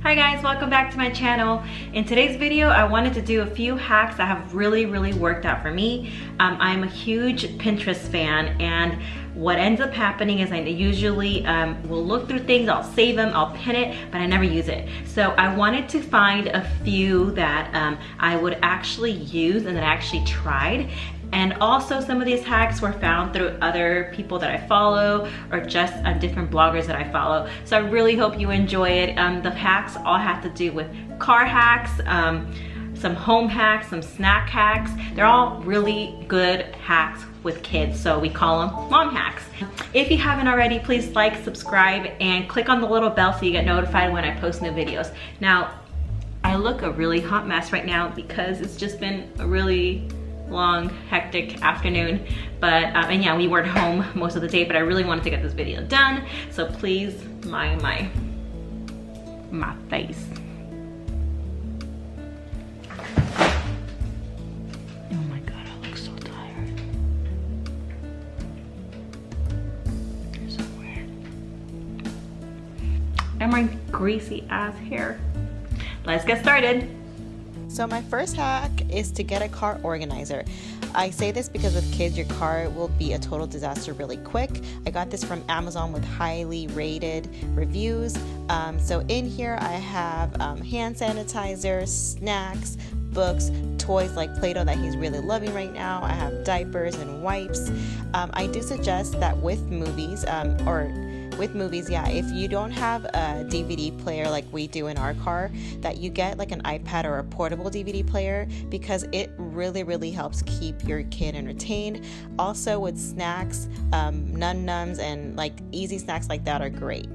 Hi guys, welcome back to my channel. In today's video, I wanted to do a few hacks that have really worked out for me. I'm a huge Pinterest fan, and what ends up happening is I usually will look through things, I'll save them, I'll pin it, but I never use it. So I wanted to find a few that I would actually use and that I actually tried. And also some of these hacks were found through other people that I follow or just different bloggers that I follow. So I really hope you enjoy it. The hacks all have to do with car hacks, some home hacks, some snack hacks. They're all really good hacks with kids, so we call them mom hacks. If you haven't already, please like, subscribe, and click on the little bell so you get notified when I post new videos. Now, I look a really hot mess right now because it's just been a really long, hectic afternoon, but and yeah, we weren't home most of the day, but I really wanted to get this video done, so please mind my face. Oh my god, I look so tired. You're so weird. And my greasy ass hair. Let's get started. So my first hack is to get a car organizer. I say this because with kids, your car will be a total disaster really quick. I got this from Amazon with highly rated reviews. So in here I have hand sanitizer, snacks, books, toys like Play-Doh that he's really loving right now. I have diapers and wipes. I do suggest that with movies, yeah, if you don't have a DVD player like we do in our car, that you get like an iPad or a portable DVD player, because it really helps keep your kid entertained. Also with snacks, num-nums and like easy snacks like that are great.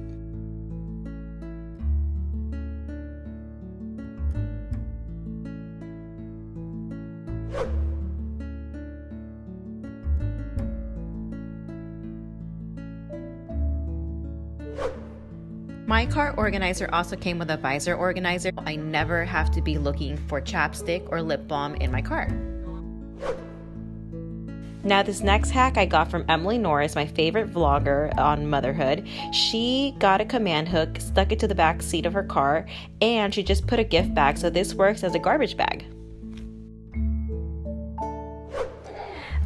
My car organizer also came with a visor organizer. I never have to be looking for chapstick or lip balm in my car. Now this next hack I got from Emily Norris, my favorite vlogger on motherhood. She got a command hook, stuck it to the back seat of her car, and she just put a gift bag, so this works as a garbage bag.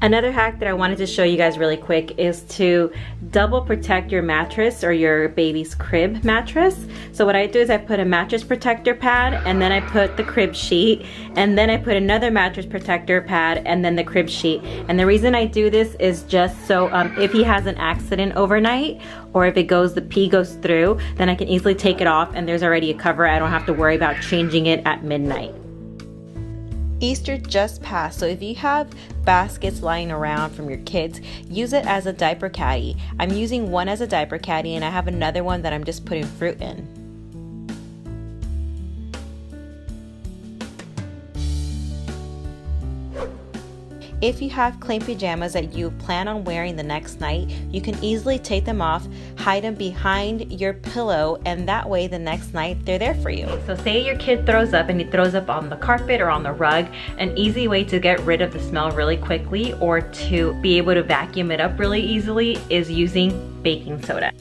Another hack that I wanted to show you guys really quick is to double protect your mattress or your baby's crib mattress. So what I do is I put a mattress protector pad, and then I put the crib sheet, and then I put another mattress protector pad, and then the crib sheet. And the reason I do this is just so if he has an accident overnight, or if the pee goes through, then I can easily take it off and there's already a cover. I don't have to worry about changing it at midnight. Easter just passed, so if you have baskets lying around from your kids, use it as a diaper caddy. I'm using one as a diaper caddy, and I have another one that I'm just putting fruit in. If you have plain pajamas that you plan on wearing the next night, you can easily take them off, hide them behind your pillow, and that way the next night they're there for you. So say your kid throws up and he throws up on the carpet or on the rug, an easy way to get rid of the smell really quickly or to be able to vacuum it up really easily is using baking soda.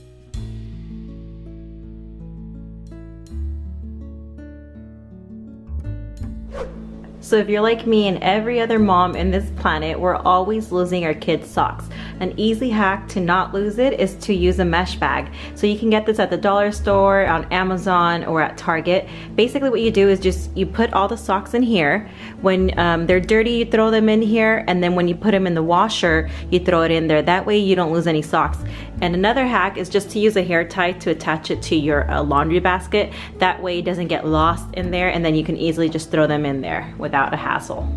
So if you're like me and every other mom in this planet, we're always losing our kids' socks. An easy hack to not lose it is to use a mesh bag. So you can get this at the dollar store, on Amazon, or at Target. Basically what you do is just you put all the socks in here. When they're dirty, you throw them in here, and then when you put them in the washer, you throw it in there. That way you don't lose any socks. And another hack is just to use a hair tie to attach it to your laundry basket. That way it doesn't get lost in there, and then you can easily just throw them in there without a hassle.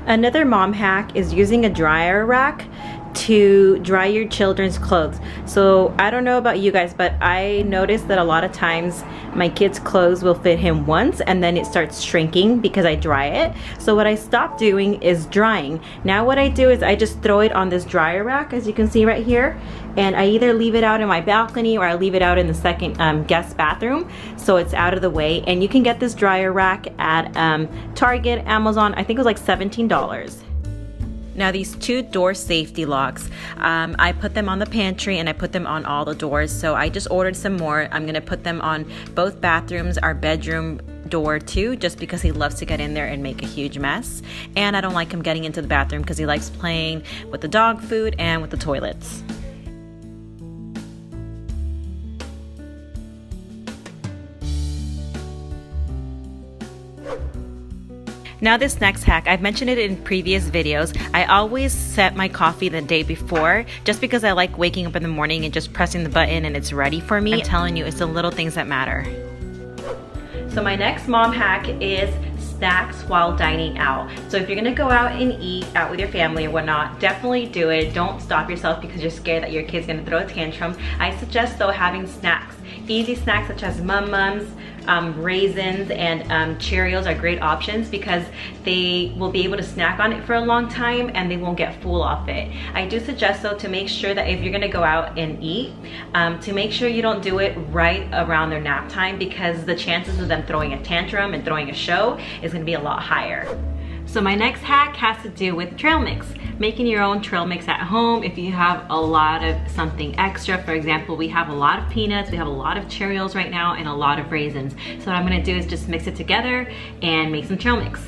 Another mom hack is using a dryer rack to dry your children's clothes. So I don't know about you guys, but I noticed that a lot of times my kid's clothes will fit him once and then it starts shrinking because I dry it. So what I stopped doing is drying. Now what I do is I just throw it on this dryer rack, as you can see right here, and I either leave it out in my balcony or I leave it out in the second guest bathroom so it's out of the way. And you can get this dryer rack at Target, Amazon. I think it was like $17. Now these 2 door safety locks, I put them on the pantry and I put them on all the doors. So I just ordered some more. I'm gonna put them on both bathrooms, our bedroom door too, just because he loves to get in there and make a huge mess. And I don't like him getting into the bathroom because he likes playing with the dog food and with the toilets. Now this next hack, I've mentioned it in previous videos. I always set my coffee the day before just because I like waking up in the morning and just pressing the button and it's ready for me. I'm telling you, it's the little things that matter. So my next mom hack is snacks while dining out. So if you're gonna go out and eat out with your family or whatnot, definitely do it. Don't stop yourself because you're scared that your kid's gonna throw a tantrum. I suggest though having snacks. Easy snacks such as Mums, raisins, and Cheerios are great options because they will be able to snack on it for a long time and they won't get full off it. I do suggest though to make sure that if you're gonna go out and eat, to make sure you don't do it right around their nap time because the chances of them throwing a tantrum and throwing a show is gonna be a lot higher. So my next hack has to do with trail mix. Making your own trail mix at home if you have a lot of something extra. For example, we have a lot of peanuts, we have a lot of Cheerios right now, and a lot of raisins. So what I'm gonna do is just mix it together and make some trail mix.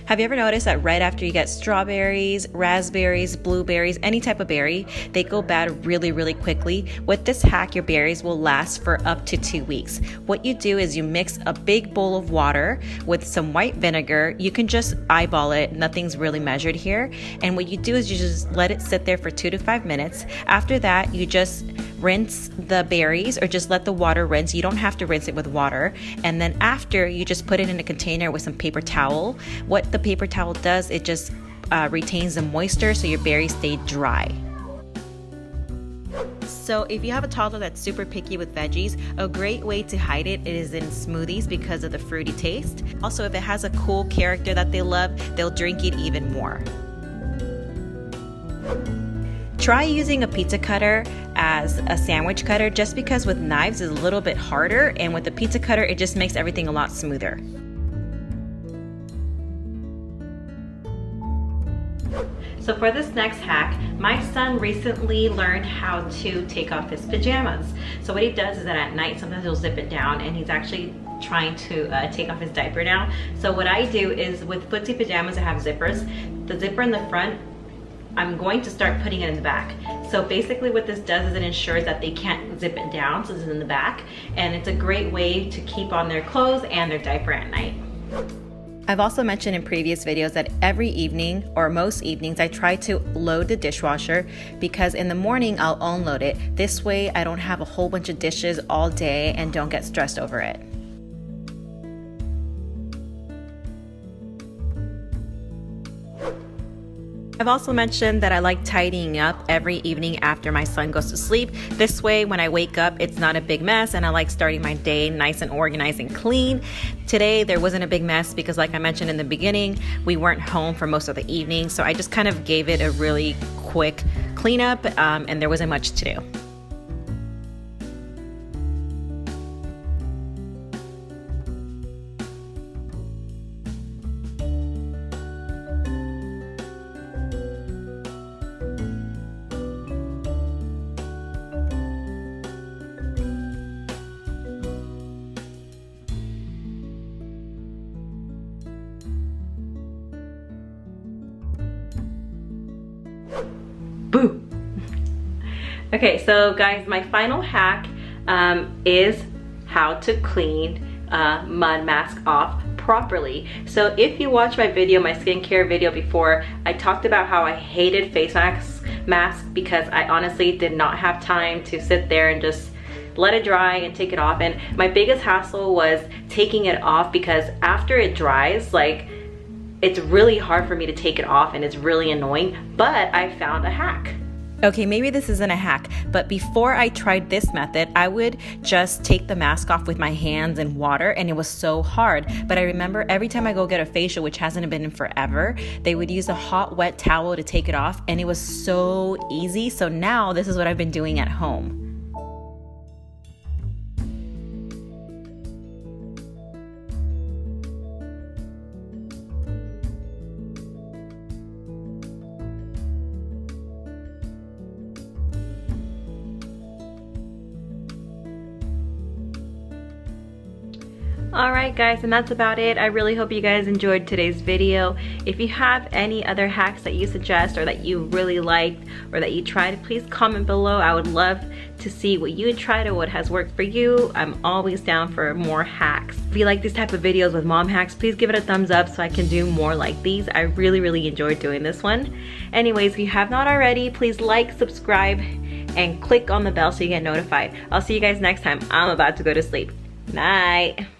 Have you ever noticed that right after you get strawberries, raspberries, blueberries, any type of berry, they go bad really, really quickly? With this hack, your berries will last for up to 2 weeks. What you do is you mix a big bowl of water with some white vinegar. You can just eyeball it, nothing's really measured here. And what you do is you just let it sit there for 2 to 5 minutes. After that, you just rinse the berries or just let the water rinse. You don't have to rinse it with water. And then after, you just put it in a container with some paper towel. What the paper towel does, it just retains the moisture so your berries stay dry. So if you have a toddler that's super picky with veggies, a great way to hide it is in smoothies because of the fruity taste. Also, if it has a cool character that they love, they'll drink it even more. Try using a pizza cutter as a sandwich cutter just because with knives it's a little bit harder, and with the pizza cutter it just makes everything a lot smoother. So for this next hack, my son recently learned how to take off his pajamas. So what he does is that at night sometimes he'll zip it down, and he's actually trying to take off his diaper now. So what I do is with footsie pajamas that have zippers, the zipper in the front, I'm going to start putting it in the back. So basically what this does is it ensures that they can't zip it down, so it's in the back, and it's a great way to keep on their clothes and their diaper at night. I've also mentioned in previous videos that every evening or most evenings I try to load the dishwasher because in the morning I'll unload it. This way I don't have a whole bunch of dishes all day and don't get stressed over it. I've also mentioned that I like tidying up every evening after my son goes to sleep. This way, when I wake up, it's not a big mess, and I like starting my day nice and organized and clean. Today, there wasn't a big mess because like I mentioned in the beginning, we weren't home for most of the evening, so I just kind of gave it a really quick cleanup, and there wasn't much to do. Boo! Okay, so guys, my final hack is how to clean mud mask off properly. So if you watched my video, my skincare video before, I talked about how I hated face mask because I honestly did not have time to sit there and just let it dry and take it off. And my biggest hassle was taking it off because after it dries, like, it's really hard for me to take it off and it's really annoying, but I found a hack. Okay, maybe this isn't a hack, but before I tried this method, I would just take the mask off with my hands in water, and it was so hard. But I remember every time I go get a facial, which hasn't been in forever, they would use a hot, wet towel to take it off, and it was so easy. So now this is what I've been doing at home. Alright guys, and that's about it. I really hope you guys enjoyed today's video. If you have any other hacks that you suggest or that you really liked or that you tried, please comment below. I would love to see what you tried or what has worked for you. I'm always down for more hacks. If you like these type of videos with mom hacks, please give it a thumbs up so I can do more like these. I really enjoyed doing this one. Anyways, if you have not already, please like, subscribe, and click on the bell so you get notified. I'll see you guys next time. I'm about to go to sleep. Night.